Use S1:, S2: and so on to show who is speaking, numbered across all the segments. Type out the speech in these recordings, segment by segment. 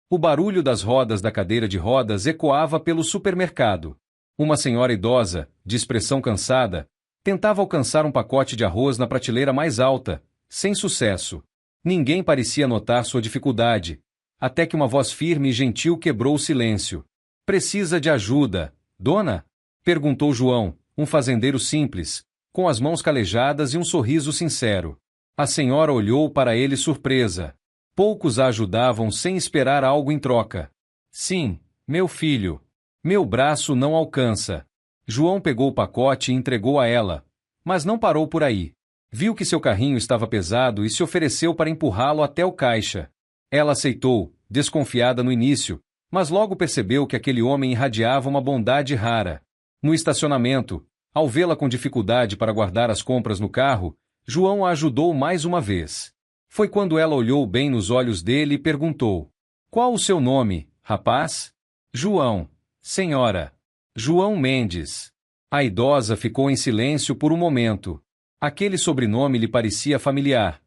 S1: O barulho das rodas da cadeira de rodas ecoava pelo supermercado. Uma senhora idosa, de expressão cansada, tentava alcançar um pacote de arroz na prateleira mais alta, sem sucesso. Ninguém parecia notar sua dificuldade, até que uma voz firme e gentil quebrou o silêncio. Precisa de ajuda, dona? Perguntou João, um fazendeiro simples, com as mãos calejadas e um sorriso sincero. A senhora olhou para ele surpresa. Poucos a ajudavam sem esperar algo em troca. Sim, meu filho. Meu braço não alcança. João pegou o pacote e entregou a ela, mas não parou por aí. Viu que seu carrinho estava pesado e se ofereceu para empurrá-lo até o caixa. Ela aceitou, desconfiada no início, mas logo percebeu que aquele homem irradiava uma bondade rara. No estacionamento, ao vê-la com dificuldade para guardar as compras no carro, João a ajudou mais uma vez. Foi quando ela olhou bem nos olhos dele e perguntou: Qual o seu nome, rapaz? João. Senhora. João Mendes. A idosa ficou em silêncio por um momento. Aquele sobrenome lhe parecia familiar,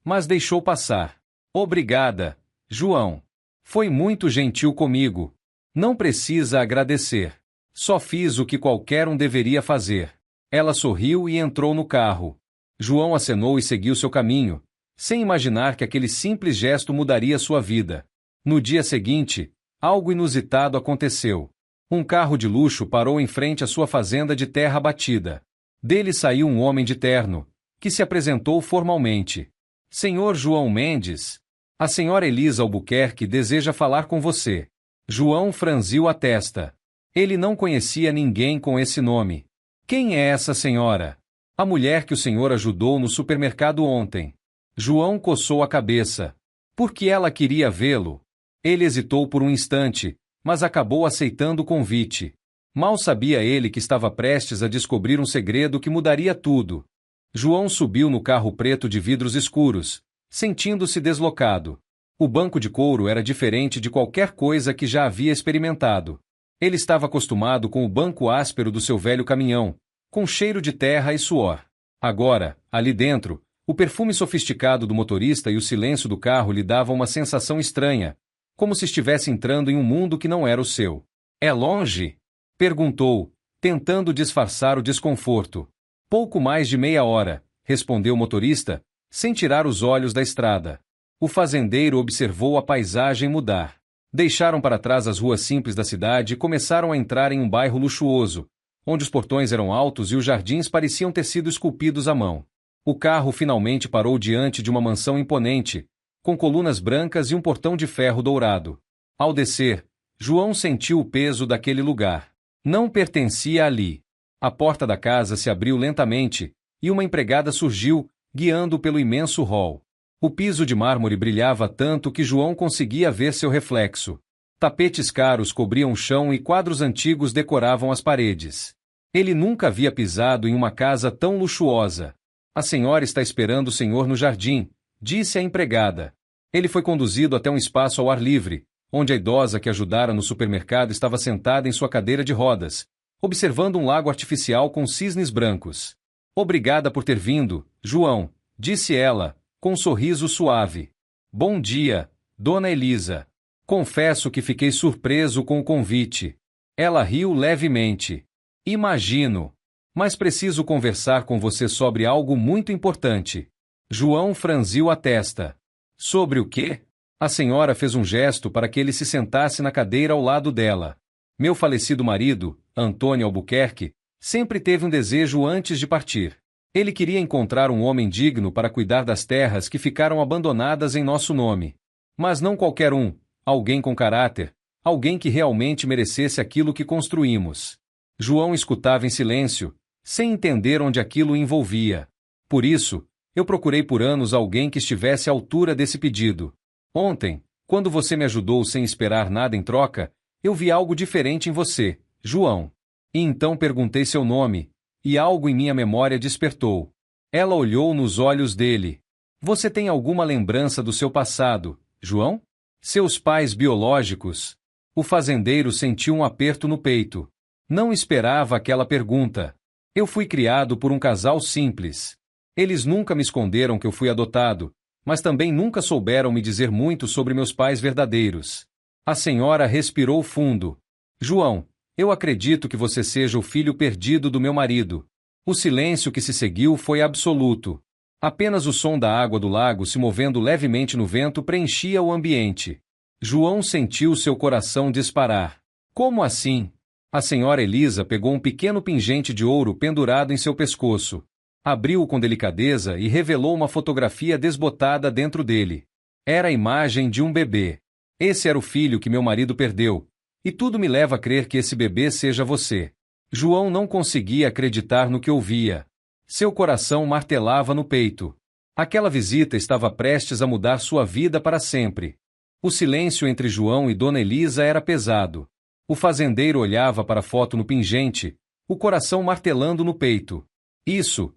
S1: mas deixou passar. Obrigada, João. Foi muito gentil comigo. Não precisa agradecer. Só fiz o que qualquer um deveria fazer. Ela sorriu e entrou no carro. João acenou e seguiu seu caminho, sem imaginar que aquele simples gesto mudaria sua vida. No dia seguinte, algo inusitado aconteceu. Um carro de luxo parou em frente à sua fazenda de terra batida. Dele saiu um homem de terno, que se apresentou formalmente. Senhor João Mendes, a senhora Elisa Albuquerque deseja falar com você. João franziu a testa. Ele não conhecia ninguém com esse nome. Quem é essa senhora? A mulher que o senhor ajudou no supermercado ontem. João coçou a cabeça. Por que ela queria vê-lo? Ele hesitou por um instante, mas acabou aceitando o convite. Mal sabia ele que estava prestes a descobrir um segredo que mudaria tudo. João subiu no carro preto de vidros escuros, sentindo-se deslocado. O banco de couro era diferente de qualquer coisa que já havia experimentado. Ele estava acostumado com o banco áspero do seu velho caminhão, com cheiro de terra e suor. Agora, ali dentro, o perfume sofisticado do motorista e o silêncio do carro lhe davam uma sensação estranha, como se estivesse entrando em um mundo que não era o seu. É longe? Perguntou, tentando disfarçar o desconforto. Pouco mais de meia hora, respondeu o motorista, sem tirar os olhos da estrada. O fazendeiro observou a paisagem mudar. Deixaram para trás as ruas simples da cidade e começaram a entrar em um bairro luxuoso, onde os portões eram altos e os jardins pareciam ter sido esculpidos à mão. O carro finalmente parou diante de uma mansão imponente, com colunas brancas e um portão de ferro dourado. Ao descer, João sentiu o peso daquele lugar. Não pertencia ali. A porta da casa se abriu lentamente, e uma empregada surgiu, guiando pelo imenso hall. O piso de mármore brilhava tanto que João conseguia ver seu reflexo. Tapetes caros cobriam o chão e quadros antigos decoravam as paredes. Ele nunca havia pisado em uma casa tão luxuosa. A senhora está esperando o senhor no jardim, disse a empregada. Ele foi conduzido até um espaço ao ar livre, onde a idosa que ajudara no supermercado estava sentada em sua cadeira de rodas, observando um lago artificial com cisnes brancos. Obrigada por ter vindo, João, disse ela, com um sorriso suave. Bom dia, dona Elisa. Confesso que fiquei surpreso com o convite. Ela riu levemente. Imagino. Mas preciso conversar com você sobre algo muito importante. João franziu a testa. Sobre o quê? A senhora fez um gesto para que ele se sentasse na cadeira ao lado dela. Meu falecido marido, Antônio Albuquerque, sempre teve um desejo antes de partir. Ele queria encontrar um homem digno para cuidar das terras que ficaram abandonadas em nosso nome. Mas não qualquer um, alguém com caráter, alguém que realmente merecesse aquilo que construímos. João escutava em silêncio, sem entender onde aquilo o envolvia. Por isso, eu procurei por anos alguém que estivesse à altura desse pedido. Ontem, quando você me ajudou sem esperar nada em troca, eu vi algo diferente em você, João. E então perguntei seu nome, e algo em minha memória despertou. Ela olhou nos olhos dele. Você tem alguma lembrança do seu passado, João? Seus pais biológicos? O fazendeiro sentiu um aperto no peito. Não esperava aquela pergunta. Eu fui criado por um casal simples. Eles nunca me esconderam que eu fui adotado, mas também nunca souberam me dizer muito sobre meus pais verdadeiros. A senhora respirou fundo. João, eu acredito que você seja o filho perdido do meu marido. O silêncio que se seguiu foi absoluto. Apenas o som da água do lago se movendo levemente no vento preenchia o ambiente. João sentiu seu coração disparar. Como assim? A senhora Elisa pegou um pequeno pingente de ouro pendurado em seu pescoço. Abriu-o com delicadeza e revelou uma fotografia desbotada dentro dele. Era a imagem de um bebê. Esse era o filho que meu marido perdeu. E tudo me leva a crer que esse bebê seja você. João não conseguia acreditar no que ouvia. Seu coração martelava no peito. Aquela visita estava prestes a mudar sua vida para sempre. O silêncio entre João e Dona Elisa era pesado. O fazendeiro olhava para a foto no pingente, o coração martelando no peito. Isso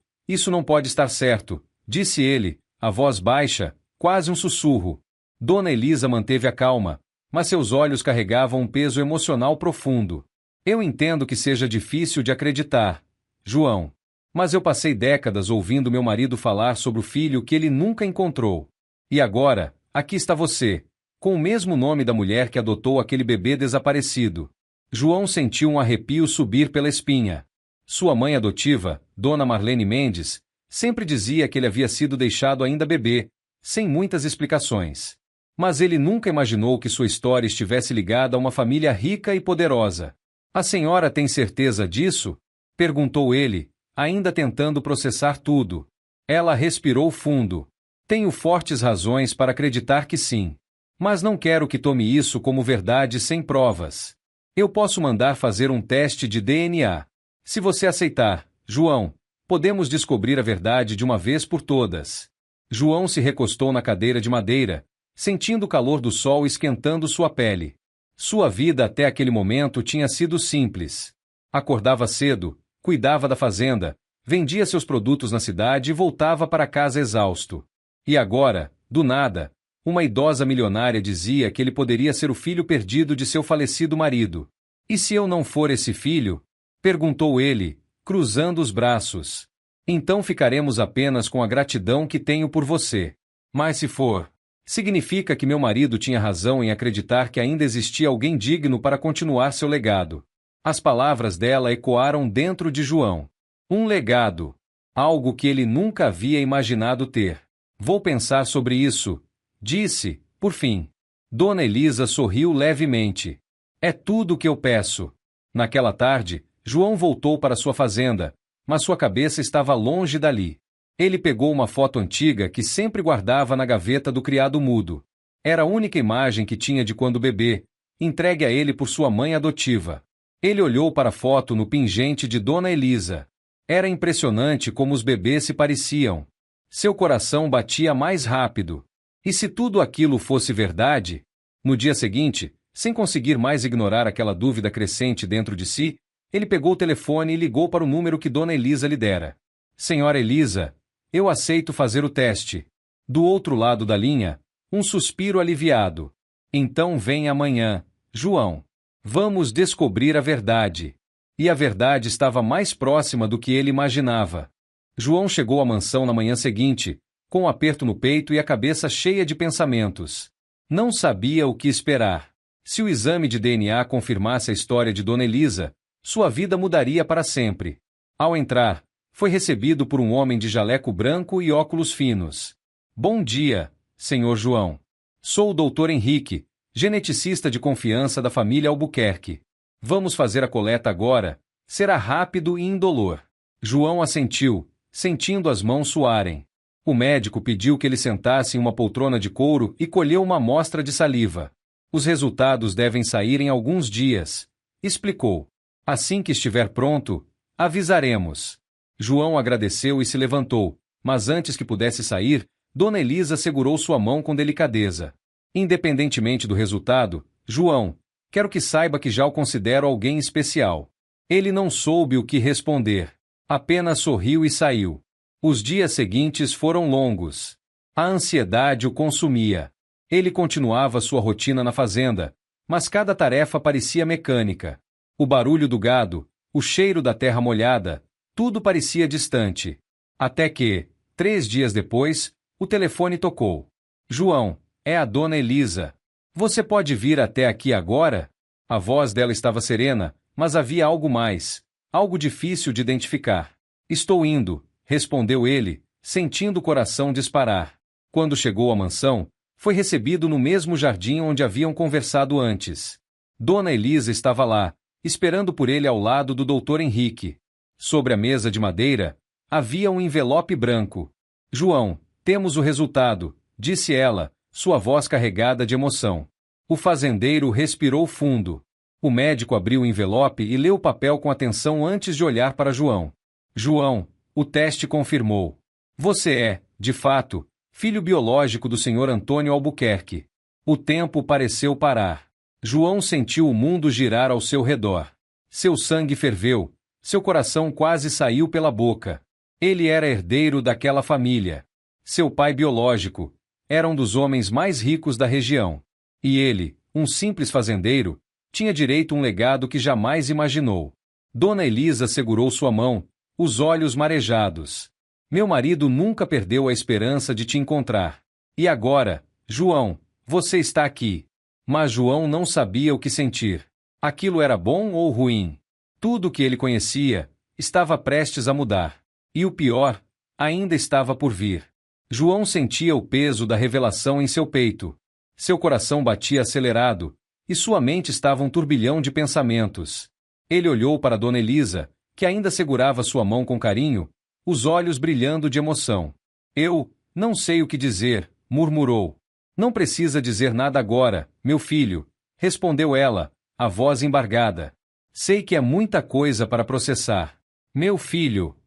S1: não pode estar certo, disse ele, a voz baixa, quase um sussurro. Dona Elisa manteve a calma, mas seus olhos carregavam um peso emocional profundo. Eu entendo que seja difícil de acreditar, João. Mas eu passei décadas ouvindo meu marido falar sobre o filho que ele nunca encontrou. E agora, aqui está você, com o mesmo nome da mulher que adotou aquele bebê desaparecido. João sentiu um arrepio subir pela espinha. Sua mãe adotiva, Dona Marlene Mendes, sempre dizia que ele havia sido deixado ainda bebê, sem muitas explicações. Mas ele nunca imaginou que sua história estivesse ligada a uma família rica e poderosa. A senhora tem certeza disso? Perguntou ele, ainda tentando processar tudo. Ela respirou fundo. Tenho fortes razões para acreditar que sim. Mas não quero que tome isso como verdade sem provas. Eu posso mandar fazer um teste de DNA. Se você aceitar, João, podemos descobrir a verdade de uma vez por todas. João se recostou na cadeira de madeira, sentindo o calor do sol esquentando sua pele. Sua vida até aquele momento tinha sido simples. Acordava cedo, cuidava da fazenda, vendia seus produtos na cidade e voltava para casa exausto. E agora, do nada, uma idosa milionária dizia que ele poderia ser o filho perdido de seu falecido marido. E se eu não for esse filho? Perguntou ele, cruzando os braços. Então ficaremos apenas com a gratidão que tenho por você. Mas se for, significa que meu marido tinha razão em acreditar que ainda existia alguém digno para continuar seu legado. As palavras dela ecoaram dentro de João. Um legado. Algo que ele nunca havia imaginado ter. Vou pensar sobre isso, disse, por fim. Dona Elisa sorriu levemente. É tudo o que eu peço. Naquela tarde, João voltou para sua fazenda, mas sua cabeça estava longe dali. Ele pegou uma foto antiga que sempre guardava na gaveta do criado mudo. Era a única imagem que tinha de quando bebê, entregue a ele por sua mãe adotiva. Ele olhou para a foto no pingente de Dona Elisa. Era impressionante como os bebês se pareciam. Seu coração batia mais rápido. E se tudo aquilo fosse verdade? No dia seguinte, sem conseguir mais ignorar aquela dúvida crescente dentro de si, ele pegou o telefone e ligou para o número que Dona Elisa lhe dera. Senhora Elisa, eu aceito fazer o teste. Do outro lado da linha, um suspiro aliviado. Então vem amanhã, João. Vamos descobrir a verdade. E a verdade estava mais próxima do que ele imaginava. João chegou à mansão na manhã seguinte, com um aperto no peito e a cabeça cheia de pensamentos. Não sabia o que esperar. Se o exame de DNA confirmasse a história de Dona Elisa, sua vida mudaria para sempre. Ao entrar, foi recebido por um homem de jaleco branco e óculos finos. Bom dia, senhor João. Sou o Dr. Henrique, geneticista de confiança da família Albuquerque. Vamos fazer a coleta agora. Será rápido e indolor. João assentiu, sentindo as mãos suarem. O médico pediu que ele sentasse em uma poltrona de couro e colheu uma amostra de saliva. Os resultados devem sair em alguns dias, explicou. Assim que estiver pronto, avisaremos. João agradeceu e se levantou, mas antes que pudesse sair, Dona Elisa segurou sua mão com delicadeza. Independentemente do resultado, João, quero que saiba que já o considero alguém especial. Ele não soube o que responder. Apenas sorriu e saiu. Os dias seguintes foram longos. A ansiedade o consumia. Ele continuava sua rotina na fazenda, mas cada tarefa parecia mecânica. O barulho do gado, o cheiro da terra molhada, tudo parecia distante. Até que, 3 dias depois, o telefone tocou. João, é a Dona Elisa. Você pode vir até aqui agora? A voz dela estava serena, mas havia algo mais, algo difícil de identificar. Estou indo, respondeu ele, sentindo o coração disparar. Quando chegou à mansão, foi recebido no mesmo jardim onde haviam conversado antes. Dona Elisa estava lá, esperando por ele ao lado do Dr. Henrique. Sobre a mesa de madeira, havia um envelope branco. João, temos o resultado, disse ela, sua voz carregada de emoção. O fazendeiro respirou fundo. O médico abriu o envelope e leu o papel com atenção antes de olhar para João. João, o teste confirmou. Você é, de fato, filho biológico do Sr. Antônio Albuquerque. O tempo pareceu parar. João sentiu o mundo girar ao seu redor. Seu sangue ferveu, seu coração quase saiu pela boca. Ele era herdeiro daquela família. Seu pai biológico era um dos homens mais ricos da região. E ele, um simples fazendeiro, tinha direito a um legado que jamais imaginou. Dona Elisa segurou sua mão, os olhos marejados. Meu marido nunca perdeu a esperança de te encontrar. E agora, João, você está aqui. Mas João não sabia o que sentir. Aquilo era bom ou ruim? Tudo o que ele conhecia estava prestes a mudar. E o pior, ainda estava por vir. João sentia o peso da revelação em seu peito. Seu coração batia acelerado, e sua mente estava um turbilhão de pensamentos. Ele olhou para Dona Elisa, que ainda segurava sua mão com carinho, os olhos brilhando de emoção. Eu não sei o que dizer, murmurou. Não precisa dizer nada agora, meu filho, respondeu ela, a voz embargada. Sei que é muita coisa para processar. Meu filho.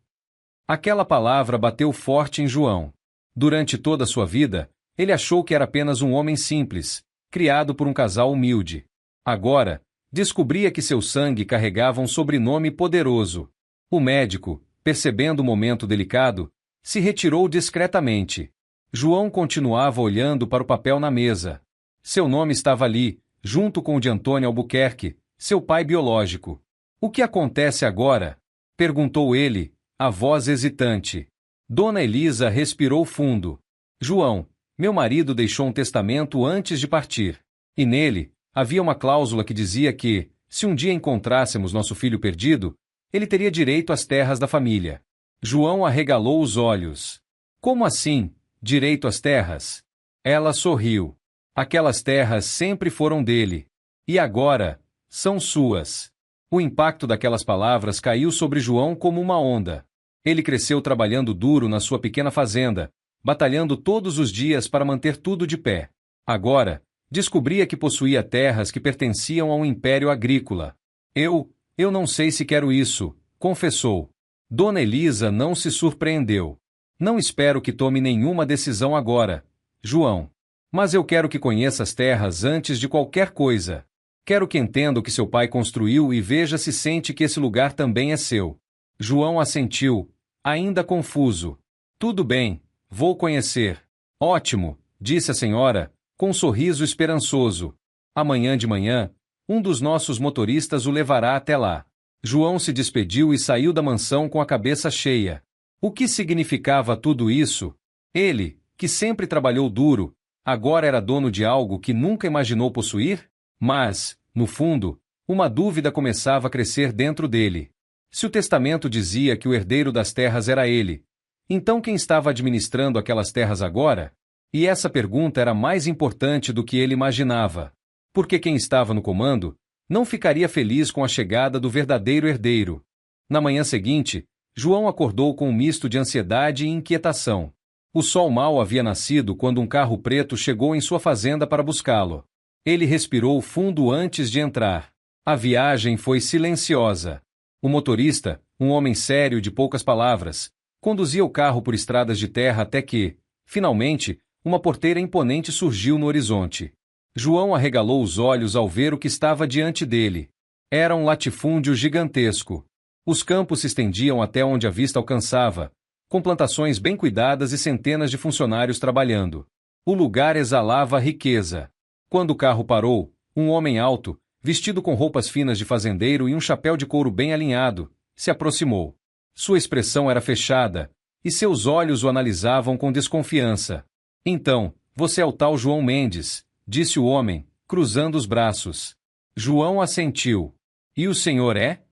S1: Aquela palavra bateu forte em João. Durante toda a sua vida, ele achou que era apenas um homem simples, criado por um casal humilde. Agora, descobria que seu sangue carregava um sobrenome poderoso. O médico, percebendo o momento delicado, se retirou discretamente. João continuava olhando para o papel na mesa. Seu nome estava ali, junto com o de Antônio Albuquerque, seu pai biológico. O que acontece agora? Perguntou ele, a voz hesitante. Dona Elisa respirou fundo. João, meu marido deixou um testamento antes de partir. E nele, havia uma cláusula que dizia que, se um dia encontrássemos nosso filho perdido, ele teria direito às terras da família. João arregalou os olhos. Como assim? Direito às terras? Ela sorriu. Aquelas terras sempre foram dele. E agora, são suas. O impacto daquelas palavras caiu sobre João como uma onda. Ele cresceu trabalhando duro na sua pequena fazenda, batalhando todos os dias para manter tudo de pé. Agora, descobria que possuía terras que pertenciam a um império agrícola. Eu não sei se quero isso, confessou. Dona Elisa não se surpreendeu. Não espero que tome nenhuma decisão agora, João. Mas eu quero que conheça as terras antes de qualquer coisa. Quero que entenda o que seu pai construiu e veja se sente que esse lugar também é seu. João assentiu, ainda confuso. Tudo bem, vou conhecer. Ótimo, disse a senhora, com um sorriso esperançoso. Amanhã de manhã, um dos nossos motoristas o levará até lá. João se despediu e saiu da mansão com a cabeça cheia. O que significava tudo isso? Ele, que sempre trabalhou duro, agora era dono de algo que nunca imaginou possuir? Mas, no fundo, uma dúvida começava a crescer dentro dele. Se o testamento dizia que o herdeiro das terras era ele, então quem estava administrando aquelas terras agora? E essa pergunta era mais importante do que ele imaginava. Porque quem estava no comando não ficaria feliz com a chegada do verdadeiro herdeiro. Na manhã seguinte, João acordou com um misto de ansiedade e inquietação. O sol mal havia nascido quando um carro preto chegou em sua fazenda para buscá-lo. Ele respirou fundo antes de entrar. A viagem foi silenciosa. O motorista, um homem sério de poucas palavras, conduzia o carro por estradas de terra até que, finalmente, uma porteira imponente surgiu no horizonte. João arregalou os olhos ao ver o que estava diante dele. Era um latifúndio gigantesco. Os campos se estendiam até onde a vista alcançava, com plantações bem cuidadas e centenas de funcionários trabalhando. O lugar exalava riqueza. Quando o carro parou, um homem alto, vestido com roupas finas de fazendeiro e um chapéu de couro bem alinhado, se aproximou. Sua expressão era fechada, e seus olhos o analisavam com desconfiança. Então, você é o tal João Mendes, disse o homem, cruzando os braços. João assentiu. E o senhor é?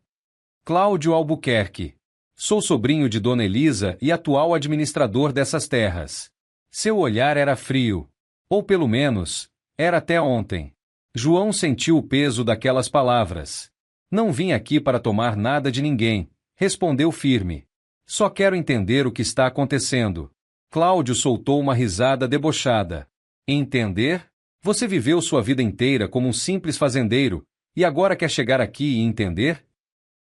S1: Cláudio Albuquerque. Sou sobrinho de Dona Elisa e atual administrador dessas terras. Seu olhar era frio. Ou pelo menos, era até ontem. João sentiu o peso daquelas palavras. Não vim aqui para tomar nada de ninguém, respondeu firme. Só quero entender o que está acontecendo. Cláudio soltou uma risada debochada. Entender? Você viveu sua vida inteira como um simples fazendeiro, e agora quer chegar aqui e entender?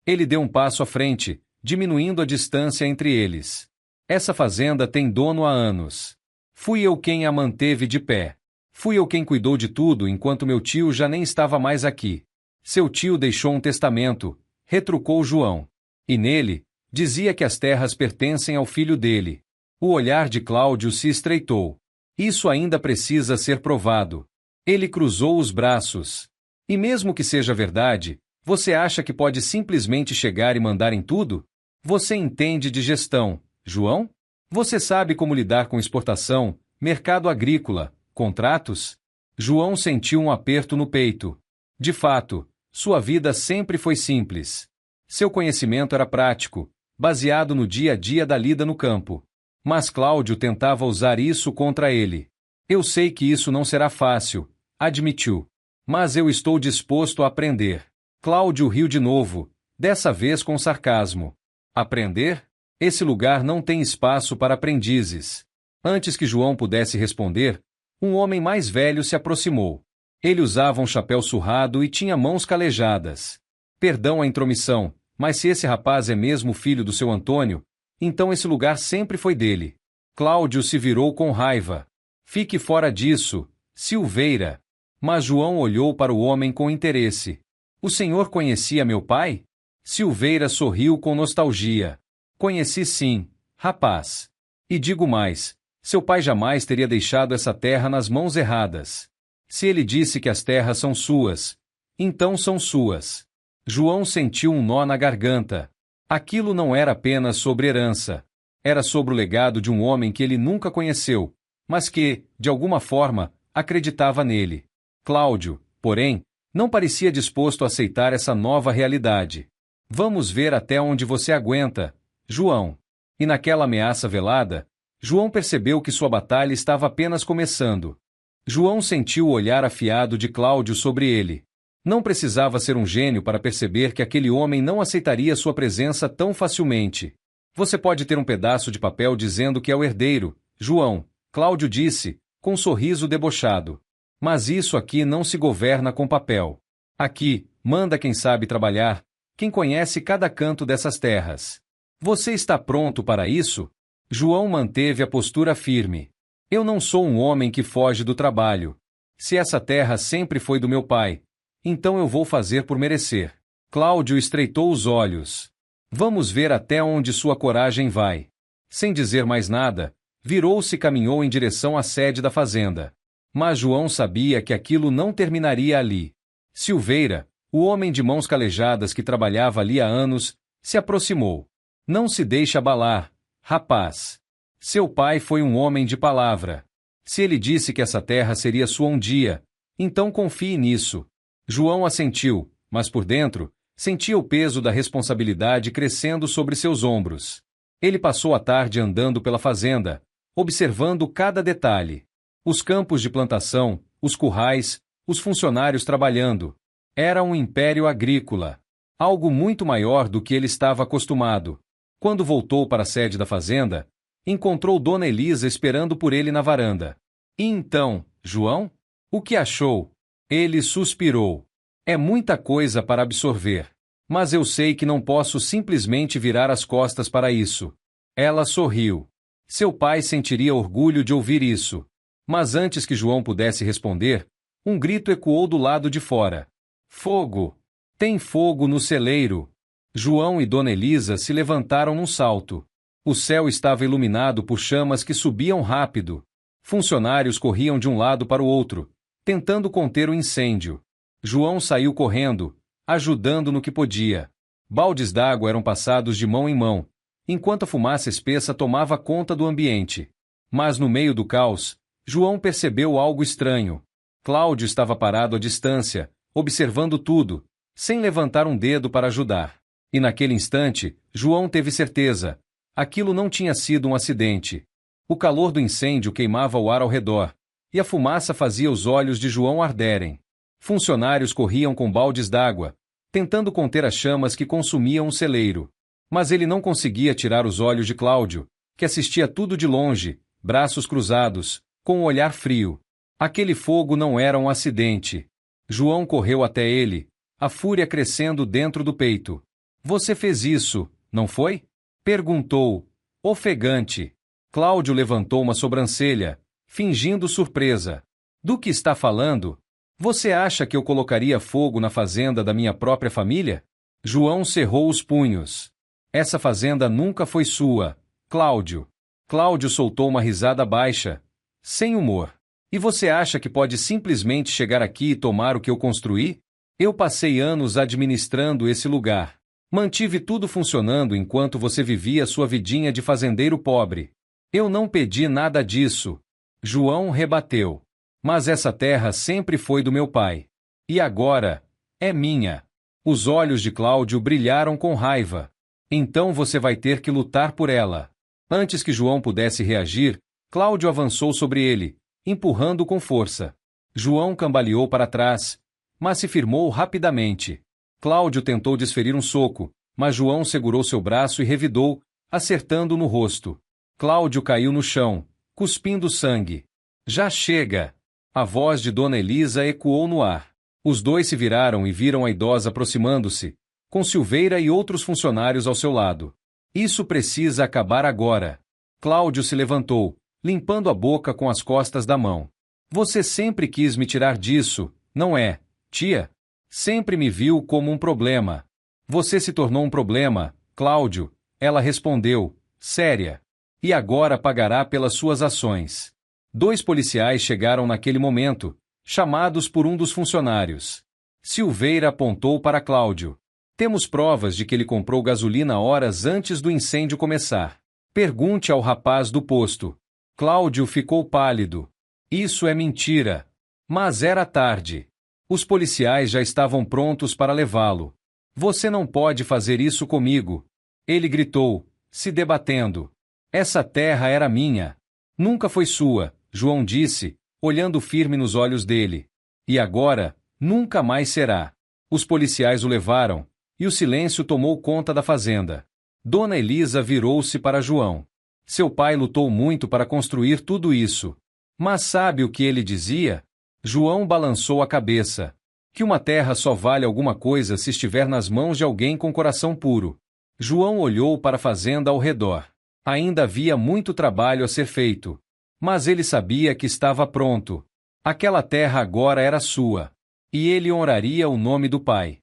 S1: Ele deu um passo à frente, diminuindo a distância entre eles. Essa fazenda tem dono há anos. Fui eu quem a manteve de pé. Fui eu quem cuidou de tudo enquanto meu tio já nem estava mais aqui. Seu tio deixou um testamento, retrucou João. E nele, dizia que as terras pertencem ao filho dele. O olhar de Cláudio se estreitou. Isso ainda precisa ser provado. Ele cruzou os braços. E mesmo que seja verdade, você acha que pode simplesmente chegar e mandar em tudo? Você entende de gestão, João? Você sabe como lidar com exportação, mercado agrícola, contratos? João sentiu um aperto no peito. De fato, sua vida sempre foi simples. Seu conhecimento era prático, baseado no dia a dia da lida no campo. Mas Cláudio tentava usar isso contra ele. Eu sei que isso não será fácil, admitiu. Mas eu estou disposto a aprender. Cláudio riu de novo, dessa vez com sarcasmo. Aprender? Esse lugar não tem espaço para aprendizes. Antes que João pudesse responder, um homem mais velho se aproximou. Ele usava um chapéu surrado e tinha mãos calejadas. Perdão a intromissão, mas se esse rapaz é mesmo filho do seu Antônio, então esse lugar sempre foi dele. Cláudio se virou com raiva. Fique fora disso, Silveira. Mas João olhou para o homem com interesse. O senhor conhecia meu pai? Silveira sorriu com nostalgia. Conheci sim, rapaz. E digo mais, seu pai jamais teria deixado essa terra nas mãos erradas. Se ele disse que as terras são suas, então são suas. João sentiu um nó na garganta. Aquilo não era apenas sobre herança. Era sobre o legado de um homem que ele nunca conheceu, mas que, de alguma forma, acreditava nele. Cláudio, porém, não parecia disposto a aceitar essa nova realidade. Vamos ver até onde você aguenta, João. E naquela ameaça velada, João percebeu que sua batalha estava apenas começando. João sentiu o olhar afiado de Cláudio sobre ele. Não precisava ser um gênio para perceber que aquele homem não aceitaria sua presença tão facilmente. Você pode ter um pedaço de papel dizendo que é o herdeiro, João, Cláudio disse, com um sorriso debochado. Mas isso aqui não se governa com papel. Aqui, manda quem sabe trabalhar, quem conhece cada canto dessas terras. Você está pronto para isso? João manteve a postura firme. Eu não sou um homem que foge do trabalho. Se essa terra sempre foi do meu pai, então eu vou fazer por merecer. Cláudio estreitou os olhos. Vamos ver até onde sua coragem vai. Sem dizer mais nada, virou-se e caminhou em direção à sede da fazenda. Mas João sabia que aquilo não terminaria ali. Silveira, o homem de mãos calejadas que trabalhava ali há anos, se aproximou. Não se deixe abalar, rapaz. Seu pai foi um homem de palavra. Se ele disse que essa terra seria sua um dia, então confie nisso. João assentiu, mas por dentro, sentia o peso da responsabilidade crescendo sobre seus ombros. Ele passou a tarde andando pela fazenda, observando cada detalhe. Os campos de plantação, os currais, os funcionários trabalhando. Era um império agrícola. Algo muito maior do que ele estava acostumado. Quando voltou para a sede da fazenda, encontrou Dona Elisa esperando por ele na varanda. E então, João? O que achou? Ele suspirou. É muita coisa para absorver. Mas eu sei que não posso simplesmente virar as costas para isso. Ela sorriu. Seu pai sentiria orgulho de ouvir isso. Mas antes que João pudesse responder, um grito ecoou do lado de fora. Fogo! Tem fogo no celeiro! João e Dona Elisa se levantaram num salto. O céu estava iluminado por chamas que subiam rápido. Funcionários corriam de um lado para o outro, tentando conter o incêndio. João saiu correndo, ajudando no que podia. Baldes d'água eram passados de mão em mão, enquanto a fumaça espessa tomava conta do ambiente. Mas no meio do caos, João percebeu algo estranho. Cláudio estava parado à distância, observando tudo, sem levantar um dedo para ajudar. E naquele instante, João teve certeza. Aquilo não tinha sido um acidente. O calor do incêndio queimava o ar ao redor, e a fumaça fazia os olhos de João arderem. Funcionários corriam com baldes d'água, tentando conter as chamas que consumiam o celeiro. Mas ele não conseguia tirar os olhos de Cláudio, que assistia tudo de longe, braços cruzados, com um olhar frio. Aquele fogo não era um acidente. João correu até ele, a fúria crescendo dentro do peito. Você fez isso, não foi? Perguntou, ofegante. Cláudio levantou uma sobrancelha, fingindo surpresa. Do que está falando? Você acha que eu colocaria fogo na fazenda da minha própria família? João cerrou os punhos. Essa fazenda nunca foi sua, Cláudio. Cláudio soltou uma risada baixa, sem humor. E você acha que pode simplesmente chegar aqui e tomar o que eu construí? Eu passei anos administrando esse lugar. Mantive tudo funcionando enquanto você vivia sua vidinha de fazendeiro pobre. Eu não pedi nada disso. João rebateu. Mas essa terra sempre foi do meu pai. E agora, é minha. Os olhos de Cláudio brilharam com raiva. Então você vai ter que lutar por ela. Antes que João pudesse reagir, Cláudio avançou sobre ele, empurrando com força. João cambaleou para trás, mas se firmou rapidamente. Cláudio tentou desferir um soco, mas João segurou seu braço e revidou, acertando no rosto. Cláudio caiu no chão, cuspindo sangue. Já chega! A voz de Dona Elisa ecoou no ar. Os dois se viraram e viram a idosa aproximando-se, com Silveira e outros funcionários ao seu lado. Isso precisa acabar agora. Cláudio se levantou, limpando a boca com as costas da mão. Você sempre quis me tirar disso, não é, tia? Sempre me viu como um problema. Você se tornou um problema, Cláudio, ela respondeu, séria. E agora pagará pelas suas ações. 2 policiais chegaram naquele momento, chamados por um dos funcionários. Silveira apontou para Cláudio. Temos provas de que ele comprou gasolina horas antes do incêndio começar. Pergunte ao rapaz do posto. Cláudio ficou pálido. Isso é mentira. Mas era tarde. Os policiais já estavam prontos para levá-lo. Você não pode fazer isso comigo. Ele gritou, se debatendo. Essa terra era minha. Nunca foi sua, João disse, olhando firme nos olhos dele. E agora, nunca mais será. Os policiais o levaram, e o silêncio tomou conta da fazenda. Dona Elisa virou-se para João. Seu pai lutou muito para construir tudo isso. Mas sabe o que ele dizia? João balançou a cabeça. Que uma terra só vale alguma coisa se estiver nas mãos de alguém com coração puro. João olhou para a fazenda ao redor. Ainda havia muito trabalho a ser feito. Mas ele sabia que estava pronto. Aquela terra agora era sua. E ele honraria o nome do pai.